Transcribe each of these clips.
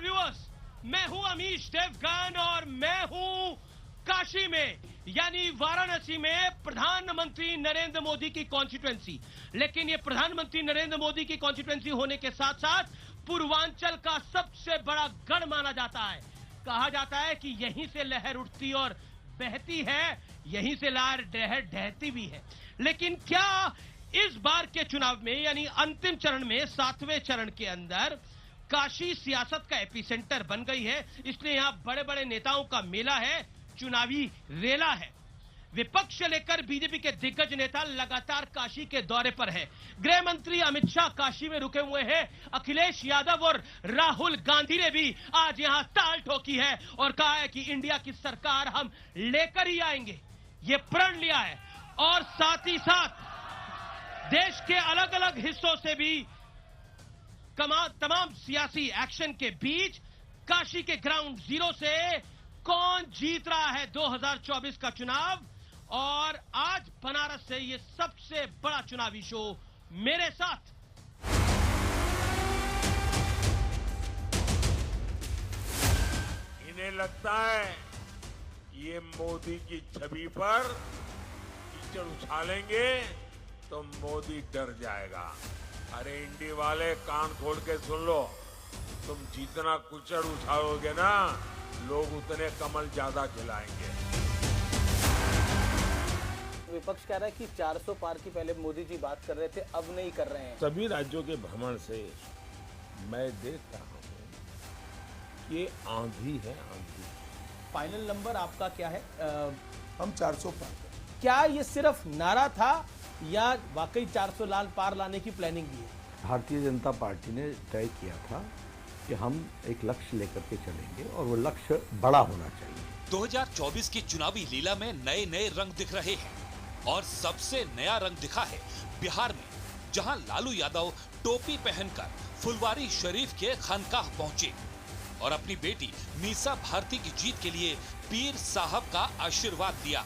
नमस्कार व्यूअर्स, मैं हूं अमीश देवगन और मैं हूं काशी में यानी वाराणसी में प्रधानमंत्री नरेंद्र मोदी की कॉन्स्टिट्यूएंसी। लेकिन ये प्रधानमंत्री नरेंद्र मोदी की कॉन्स्टिट्यूएंसी होने के साथ साथ पूर्वांचल का सबसे बड़ा गढ़ माना जाता है। कहा जाता है कि यहीं से लहर उठती और बहती है, यहीं से लहर ढहती भी है। लेकिन क्या इस बार के चुनाव में यानी अंतिम चरण में 7वें चरण के अंदर काशी सियासत का एपिसेंटर बन गई है? इसलिए यहां बड़े बड़े नेताओं का मेला है, चुनावी रेला है। विपक्ष से लेकर बीजेपी के दिग्गज नेता लगातार काशी के दौरे पर हैं। गृह मंत्री अमित शाह काशी में रुके हुए हैं। अखिलेश यादव और राहुल गांधी ने भी आज यहां ताल ठोकी है और कहा है कि इंडिया की सरकार हम लेकर ही आएंगे, ये प्रण लिया है। और साथ ही साथ देश के अलग अलग हिस्सों से भी तमाम सियासी एक्शन के बीच काशी के ग्राउंड जीरो से कौन जीत रहा है 2024 का चुनाव, और आज बनारस से ये सबसे बड़ा चुनावी शो मेरे साथ। इन्हें लगता है ये मोदी की छवि पर कीचड़ उछालेंगे तो मोदी डर जाएगा। अरे इंडी वाले, कान खोल के सुन लो, तुम जितना कीचड़ उछालोगे ना, लोग उतने कमल ज्यादा खिलाएंगे। विपक्ष कह रहा है कि 400 पार की पहले मोदी जी बात कर रहे थे, अब नहीं कर रहे हैं। सभी राज्यों के भ्रमण से मैं देख रहा हूं कि ये आंधी है, आंधी। फाइनल नंबर आपका क्या है? हम 400 पार। क्या ये सिर्फ नारा था या वाकई 400 लाल पार लाने की प्लानिंग भी है? भारतीय जनता पार्टी ने तय किया था कि हम एक लक्ष्य लेकर के चलेंगे और वो लक्ष्य बड़ा होना चाहिए। 2024 की चुनावी लीला में नए नए रंग दिख रहे हैं और सबसे नया रंग दिखा है बिहार में, जहां लालू यादव टोपी पहनकर फुलवारी शरीफ के खानकाह पहुंचे और अपनी बेटी मीसा भारती की जीत के लिए पीर साहब का आशीर्वाद दिया।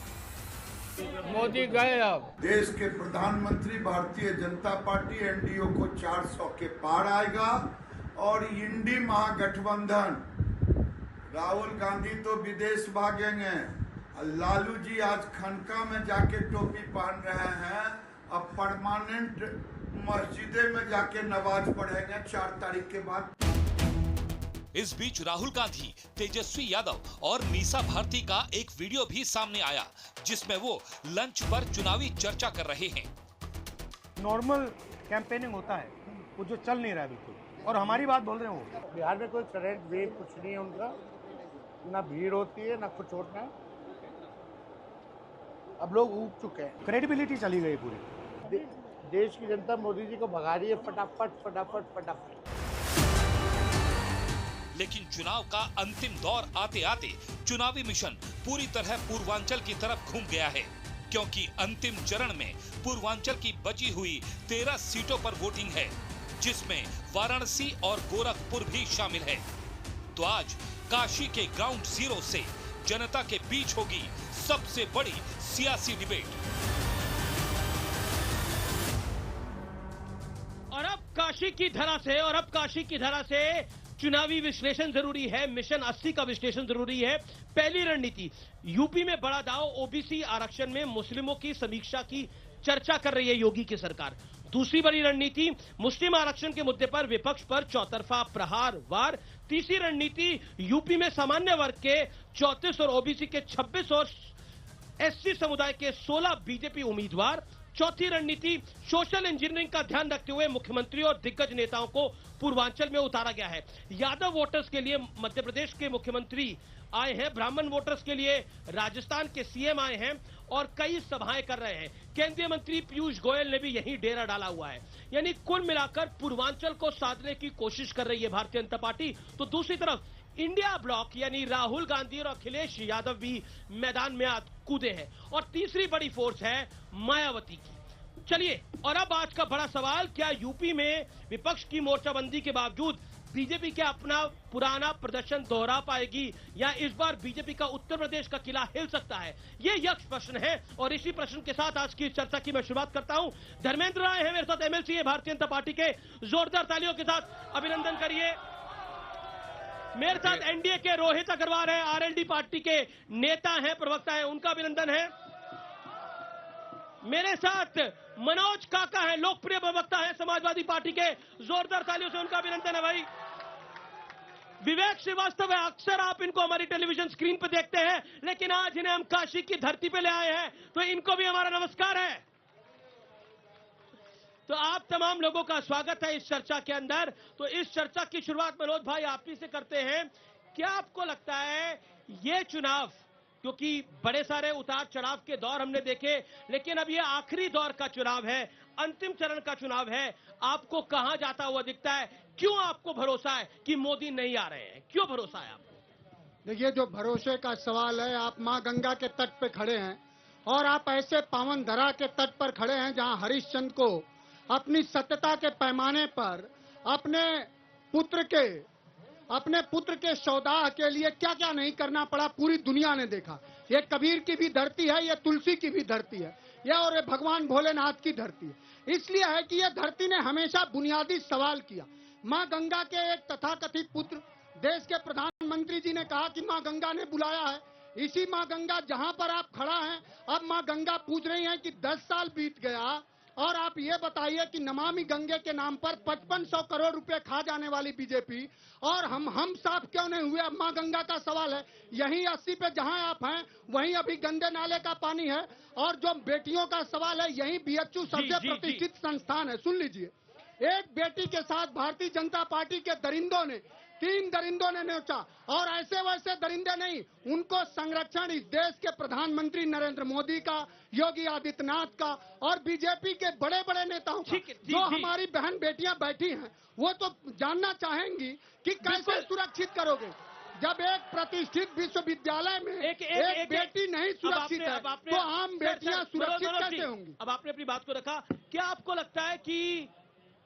मोदी गए। अब देश के प्रधानमंत्री भारतीय जनता पार्टी एनडीए को 400 के पार आएगा और इंडी महागठबंधन, राहुल गांधी तो विदेश भागेंगे, लालू जी आज खनका में जाके टोपी पहन रहे हैं, अब परमानेंट मस्जिदे में जाके नमाज पढ़ेंगे 4 तारीख के बाद। इस बीच राहुल गांधी, तेजस्वी यादव और मीसा भारती का एक वीडियो भी सामने आया जिसमें वो लंच पर चुनावी चर्चा कर रहे हैं। नॉर्मल कैंपेनिंग होता है, वो जो चल नहीं रहा है बिल्कुल, और हमारी बात बोल रहे हैं वो। बिहार में कोई करंट वेव कुछ नहीं है उनका, ना भीड़ होती है ना कुछ होता है। अब लोग ऊब चुके हैं, क्रेडिबिलिटी चली गई पूरी। देश की जनता मोदी जी को भगा रही है फटाफट फटाफट फटाफट। लेकिन चुनाव का अंतिम दौर आते आते चुनावी मिशन पूरी तरह पूर्वांचल की तरफ घूम गया है, क्योंकि अंतिम चरण में पूर्वांचल की बची हुई 13 सीटों पर वोटिंग है, जिसमें वाराणसी और गोरखपुर भी शामिल है। तो आज काशी के ग्राउंड जीरो से जनता के बीच होगी सबसे बड़ी सियासी डिबेट। और अब काशी की धरा से चुनावी विश्लेषण जरूरी है, मिशन 80 का विश्लेषण जरूरी है। पहली रणनीति, यूपी में बड़ा दाव, ओबीसी आरक्षण में मुस्लिमों की समीक्षा की चर्चा कर रही है योगी की सरकार। दूसरी बड़ी रणनीति, मुस्लिम आरक्षण के मुद्दे पर विपक्ष पर चौतरफा प्रहार वार। तीसरी रणनीति, यूपी में सामान्य वर्ग के 34 और ओबीसी के 26 और एससी समुदाय के 16 बीजेपी उम्मीदवार। चौथी रणनीति, सोशल इंजीनियरिंग का ध्यान रखते हुए मुख्यमंत्री और दिग्गज नेताओं को पूर्वांचल में उतारा गया है। यादव वोटर्स के लिए मध्य प्रदेश के मुख्यमंत्री आए हैं, ब्राह्मण वोटर्स के लिए राजस्थान के सीएम आए हैं और कई सभाएं कर रहे हैं। केंद्रीय मंत्री पीयूष गोयल ने भी यहीं डेरा डाला हुआ है। यानी कुल मिलाकर पूर्वांचल को साधने की कोशिश कर रही है भारतीय जनता पार्टी। तो दूसरी तरफ इंडिया ब्लॉक यानी राहुल गांधी और अखिलेश यादव भी मैदान में कूदे हैं। और तीसरी बड़ी फोर्स है मायावती की। चलिए, और अब आज का बड़ा सवाल, क्या यूपी में विपक्ष की मोर्चाबंदी के बावजूद बीजेपी क्या अपना पुराना प्रदर्शन दोहरा पाएगी, या इस बार बीजेपी का उत्तर प्रदेश का किला हिल सकता है? ये यक्ष प्रश्न है और इसी प्रश्न के साथ आज की चर्चा की मैं शुरुआत करता हूं। धर्मेंद्र राय है मेरे साथ, एमएलसी है भारतीय जनता पार्टी के, जोरदार तालियों के साथ अभिनंदन करिए। मेरे साथ एनडीए के रोहित अग्रवाल है, आरएलडी पार्टी के नेता हैं, प्रवक्ता हैं, उनका अभिनंदन है। मेरे साथ मनोज काका हैं, लोकप्रिय प्रवक्ता हैं समाजवादी पार्टी के, जोरदार तालियों से उनका अभिनंदन है भाई। विवेक श्रीवास्तव है, अक्सर आप इनको हमारी टेलीविजन स्क्रीन पर देखते हैं, लेकिन आज इन्हें हम काशी की धरती पे ले आए हैं, तो इनको भी हमारा नमस्कार है। तो आप तमाम लोगों का स्वागत है इस चर्चा के अंदर। तो इस चर्चा की शुरुआत मनोज भाई आप ही से करते हैं। क्या आपको लगता है ये चुनाव, क्योंकि बड़े सारे उतार चढ़ाव के दौर हमने देखे, लेकिन अब ये आखिरी दौर का चुनाव है, अंतिम चरण का चुनाव है, आपको कहां जाता हुआ दिखता है? क्यों आपको भरोसा है कि मोदी नहीं आ रहे हैं? क्यों भरोसा है आपको? देखिए, जो भरोसे का सवाल है, आप मां गंगा के तट पे खड़े हैं और आप ऐसे पावन धरा के तट पर खड़े हैं जहां हरिश्चंद्र को अपनी सत्यता के पैमाने पर अपने पुत्र के सौदाह के लिए क्या क्या नहीं करना पड़ा, पूरी दुनिया ने देखा। ये कबीर की भी धरती है, ये तुलसी की भी धरती है, यह और ये भगवान भोलेनाथ की धरती है। इसलिए है कि यह धरती ने हमेशा बुनियादी सवाल किया। मां गंगा के एक तथाकथित पुत्र, देश के प्रधानमंत्री जी ने कहा कि मां गंगा ने बुलाया है। इसी मां गंगा जहां पर आप खड़ा हैं, अब मां गंगा पूछ रही हैं कि 10 साल बीत गया और आप ये बताइए कि नमामि गंगे के नाम पर 5500 करोड़ रुपए खा जाने वाली बीजेपी और हम साफ क्यों नहीं हुए? अब मां गंगा का सवाल है। यहीं 80 पे जहां आप हैं वहीं अभी गंदे नाले का पानी है। और जो बेटियों का सवाल है, यहीं बीएचयू सबसे प्रतिष्ठित संस्थान है। सुन लीजिए, एक बेटी के साथ भारतीय जनता पार्टी के दरिंदों ने, 3 दरिंदों ने नोचा, और ऐसे वैसे दरिंदे नहीं, उनको संरक्षण इस देश के प्रधानमंत्री नरेंद्र मोदी का, योगी आदित्यनाथ का और बीजेपी के बड़े बड़े नेताओं का। जो हमारी बहन बेटियां बैठी हैं वो तो जानना चाहेंगी कि कैसे सुरक्षित करोगे जब एक प्रतिष्ठित विश्वविद्यालय में एक बेटी नहीं सुरक्षित है, तो आम बेटियां सुरक्षित कैसे होंगी? अब आपने अपनी बात को रखा। क्या आपको लगता है कि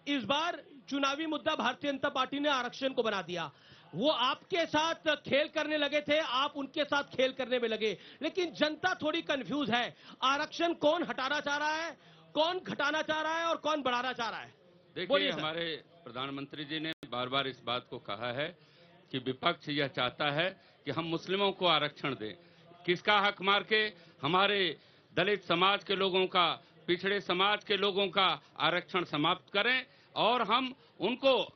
इस बार चुनावी मुद्दा भारतीय जनता पार्टी ने आरक्षण को बना दिया? वो आपके साथ खेल करने लगे थे, आप उनके साथ खेल करने में लगे, लेकिन जनता थोड़ी कंफ्यूज है। आरक्षण कौन हटाना चाह रहा है, कौन घटाना चाह रहा है और कौन बढ़ाना चाह रहा है? देखिए, हमारे प्रधानमंत्री जी ने बार बार इस बात को कहा है कि विपक्ष यह चाहता है कि हम मुस्लिमों को आरक्षण दें। किसका हक मार के? हमारे दलित समाज के लोगों का, पिछड़े समाज के लोगों का आरक्षण समाप्त करें और हम उनको,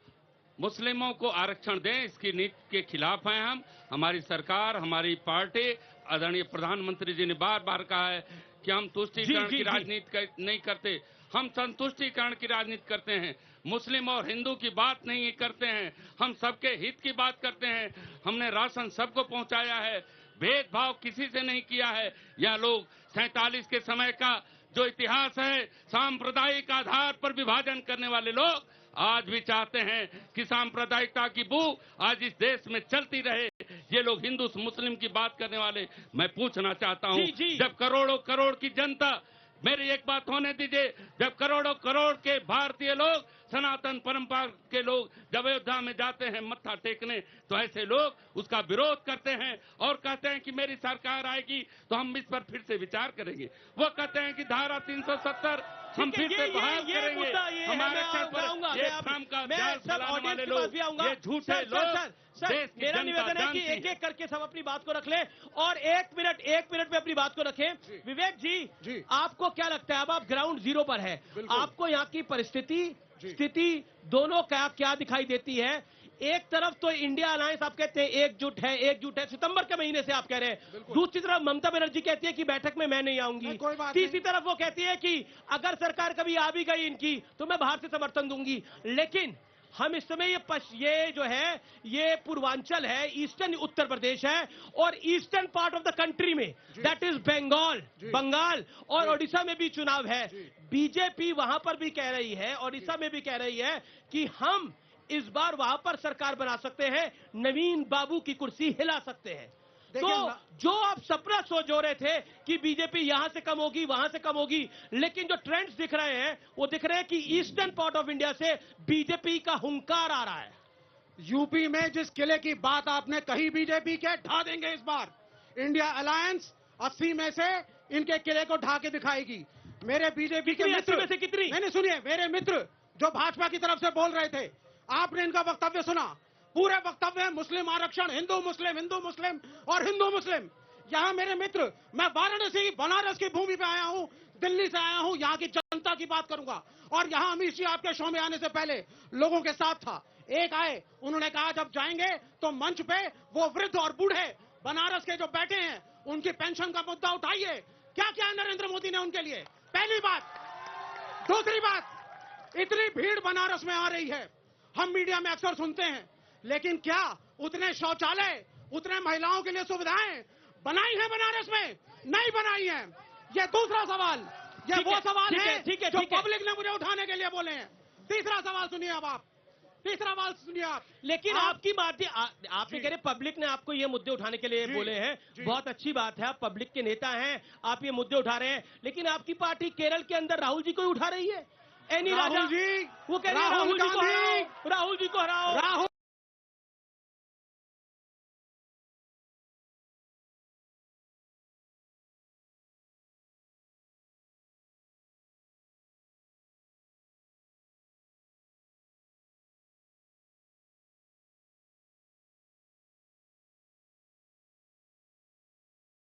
मुस्लिमों को आरक्षण दें। इसकी नीति के खिलाफ हैं हम। हमारी सरकार, हमारी पार्टी, आदरणीय प्रधानमंत्री जी ने बार बार कहा है कि हम तुष्टीकरण की राजनीति नहीं करते, हम संतुष्टीकरण की राजनीति करते हैं। मुस्लिम और हिंदू की बात नहीं करते हैं, हम सबके हित की बात करते हैं। हमने राशन सबको पहुंचाया है, भेदभाव किसी से नहीं किया है। यह लोग 47 के समय का जो इतिहास है, सांप्रदायिक आधार पर विभाजन करने वाले लोग आज भी चाहते हैं कि सांप्रदायिकता की बू आज इस देश में चलती रहे। ये लोग हिंदू मुस्लिम की बात करने वाले, मैं पूछना चाहता हूं, जब करोड़ों करोड़ की जनता, मेरी एक बात होने दीजिए, जब करोड़ों करोड़ के भारतीय लोग, सनातन परंपरा के लोग जब अयोध्या में जाते हैं मत्था टेकने, तो ऐसे लोग उसका विरोध करते हैं और कहते हैं कि मेरी सरकार आएगी तो हम इस पर फिर से विचार करेंगे। वो कहते हैं कि धारा 370 हम फिर से बहाल करेंगे। हमारे ये भ्रम का जाल फैलाने वाले लोग, ये झूठे लोग। मेरा निवेदन है कि एक एक करके सब अपनी बात को रख लें और एक मिनट में अपनी बात को रखें। विवेक जी, आपको क्या लगता है, अब आप ग्राउंड जीरो पर है, आपको यहाँ की परिस्थिति, स्थिति दोनों क्या दिखाई देती है? एक तरफ तो इंडिया अलायंस आप कहते हैं एकजुट है, सितंबर के महीने से आप कह रहे हैं। दूसरी तरफ ममता बनर्जी कहती है कि बैठक में मैं नहीं आऊंगी। तीसरी तरफ वो कहती है कि अगर सरकार कभी आ भी गई इनकी तो मैं बाहर से समर्थन दूंगी। लेकिन हम इस समय ये जो है, ये पूर्वांचल है, ईस्टर्न उत्तर प्रदेश है और eastern part of the country में, दैट इज बंगाल और ओडिशा में भी चुनाव है। बीजेपी वहां पर भी कह रही है, ओडिशा में भी कह रही है कि हम इस बार वहां पर सरकार बना सकते हैं, नवीन बाबू की कुर्सी हिला सकते हैं। तो जो आप सपना जो रहे थे कि बीजेपी यहां से कम होगी, वहां से कम होगी, लेकिन जो ट्रेंड्स दिख रहे हैं वो दिख रहे हैं कि ईस्टर्न पार्ट ऑफ इंडिया से बीजेपी का हुंकार आ रहा है। यूपी में जिस किले की बात आपने कही बीजेपी के, ढा देंगे इस बार। इंडिया अलायंस 80 में से इनके किले को ढा के दिखाएगी। मेरे बीजेपी के मित्र में से कितनी? मैंने सुनिए, मेरे मित्र जो भाजपा की तरफ से बोल रहे थे, आपने इनका वक्तव्य सुना। पूरे वक्तव्य में मुस्लिम आरक्षण, हिंदू मुस्लिम और हिंदू मुस्लिम। यहाँ मेरे मित्र, मैं वाराणसी बनारस की भूमि पे आया हूँ, दिल्ली से आया हूँ, यहाँ की जनता की बात करूंगा। और यहाँ अमित जी आपके शो में आने से पहले लोगों के साथ था, एक आए, उन्होंने कहा जब जाएंगे तो मंच पे वो वृद्ध और बूढ़े बनारस के जो बैठे हैं उनकी पेंशन का मुद्दा उठाइए। क्या क्या है नरेंद्र मोदी ने उनके लिए? पहली बात। दूसरी बात, इतनी भीड़ बनारस में आ रही है, हम मीडिया में अक्सर सुनते हैं, लेकिन क्या उतने शौचालय, उतने महिलाओं के लिए सुविधाएं बनाई है बनारस में? नहीं बनाई है। ये दूसरा सवाल, ये वो सवाल है जो पब्लिक ने मुझे उठाने के लिए बोले हैं। तीसरा सवाल सुनिए अब आप, तीसरा सवाल सुनिए आप। लेकिन आपकी बात, आपने कह रहे पब्लिक ने आपको ये मुद्दे उठाने के लिए बोले हैं, बहुत अच्छी बात है, आप पब्लिक के नेता हैं, आप ये मुद्दे उठा रहे हैं, लेकिन आपकी पार्टी केरल के अंदर राहुल जी को उठा रही है। एनी राजा जी, वो कह रहे हैं राहुल गांधी